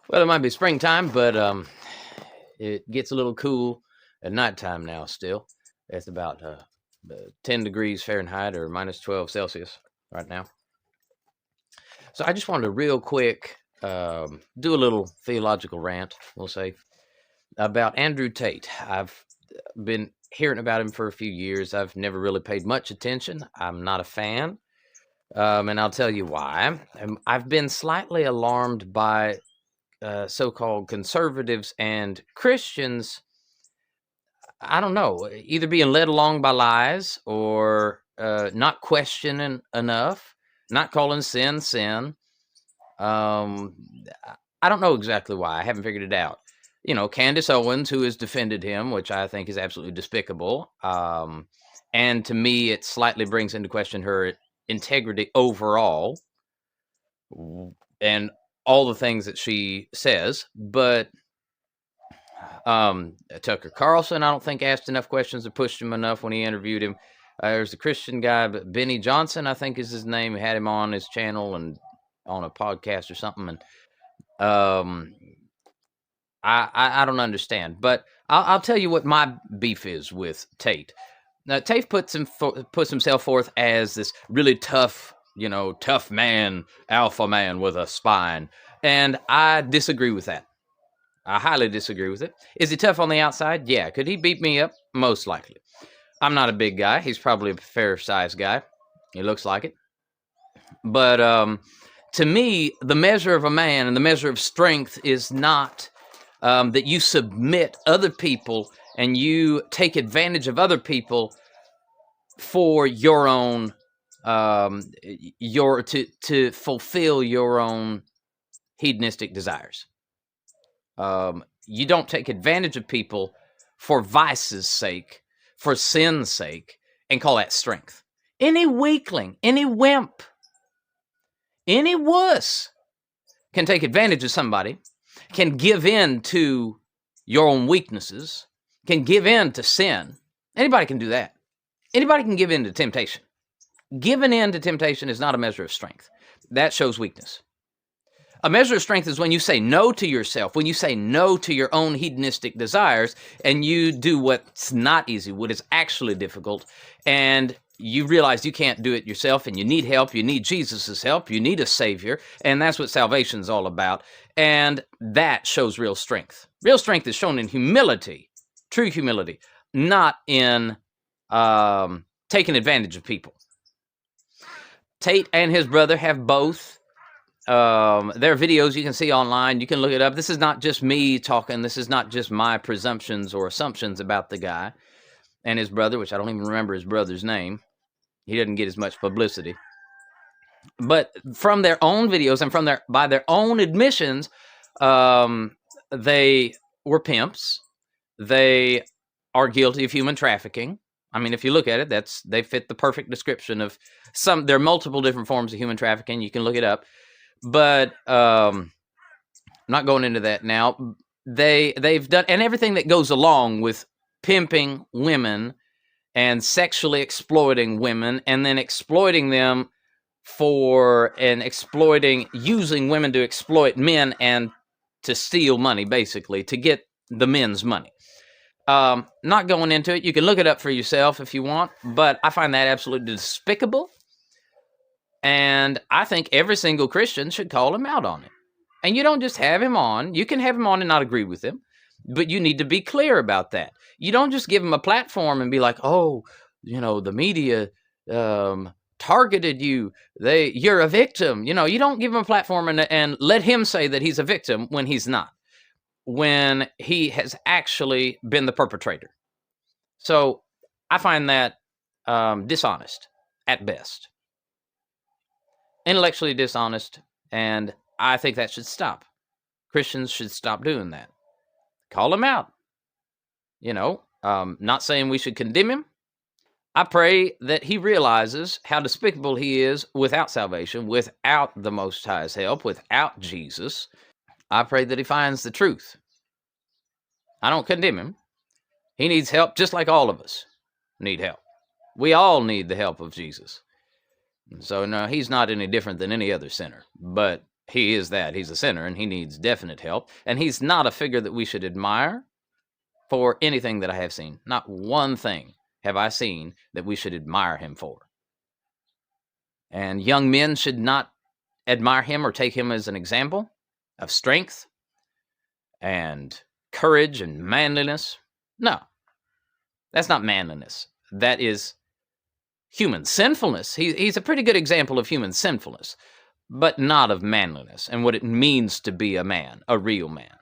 Well, it might be springtime, but it gets a little cool at nighttime now still. It's about 10 degrees Fahrenheit or minus 12 Celsius right now. So I just wanted to real quick do a little theological rant, we'll say, about Andrew Tate. I've been hearing about him for a few years. I've never really paid much attention. I'm not a fan. And I'll tell you why. I've been slightly alarmed by so-called conservatives and Christians. I don't know, either being led along by lies or not questioning enough, not calling sin sin. Um, I don't know exactly why. I haven't figured it out. You know, Candace Owens, who has defended him, which I think is absolutely despicable. And to me, it slightly brings into question her integrity overall and all the things that she says. But Tucker Carlson, I don't think asked enough questions or pushed him enough when he interviewed him. There's a Christian guy, but Benny Johnson, I think is his name. He had him on his channel and on a podcast or something. And I don't understand, but I'll tell you what my beef is with Tate. Now, Tate puts himself forth as this really tough, tough man, alpha man with a spine, and I disagree with that. I highly disagree with it. Is he tough on the outside? Yeah. Could he beat me up? Most likely. I'm not a big guy. He's probably a fair-sized guy. He looks like it. But to me, the measure of a man and the measure of strength is not that you submit other people and you take advantage of other people for your own, to fulfill your own hedonistic desires. You don't take advantage of people for vice's sake, for sin's sake, and call that strength. Any weakling, any wimp, any wuss can take advantage of somebody, can give in to your own weaknesses, can give in to sin. Anybody can do that. Anybody can give in to temptation. Giving in to temptation is not a measure of strength. That shows weakness. A measure of strength is when you say no to yourself, when you say no to your own hedonistic desires, and you do what's not easy, what is actually difficult, and you realize you can't do it yourself, and you need help, you need Jesus' help, you need a Savior, and that's what salvation's all about, and that shows real strength. Real strength is shown in humility, true humility, not in taking advantage of people. Tate and his brother have both. There are videos you can see online. You can look it up. This is not just me talking. This is not just my presumptions or assumptions about the guy and his brother, which I don't even remember his brother's name. He doesn't get as much publicity. But from their own videos and by their own admissions, they were pimps. They are guilty of human trafficking. I mean, if you look at it, they fit the perfect description of there are multiple different forms of human trafficking. You can look it up. But I'm not going into that now. They've done, and everything that goes along with pimping women and sexually exploiting women and then exploiting them using women to exploit men and to steal money, basically, to get the men's money. Not going into it. You can look it up for yourself if you want, but I find that absolutely despicable. And I think every single Christian should call him out on it. And you don't just have him on. You can have him on and not agree with him, but you need to be clear about that. You don't just give him a platform and be like, oh, the media targeted you. You're a victim. You don't give him a platform and let him say that he's a victim when he's not, when he has actually been the perpetrator. So I find that dishonest at best. Intellectually dishonest, and I think that should stop. Christians should stop doing that. Call him out. Not saying we should condemn him. I pray that he realizes how despicable he is without salvation, without the Most High's help, without Jesus. I pray that he finds the truth. I don't condemn him. He needs help just like all of us need help. We all need the help of Jesus. So, no, he's not any different than any other sinner. But He is that. He's a sinner, and he needs definite help. And he's not a figure that we should admire for anything that I have seen. Not one thing have I seen that we should admire him for. And young men should not admire him or take him as an example of strength and courage and manliness. No, that's not manliness. That is human sinfulness. He's a pretty good example of human sinfulness, but not of manliness and what it means to be a man, a real man.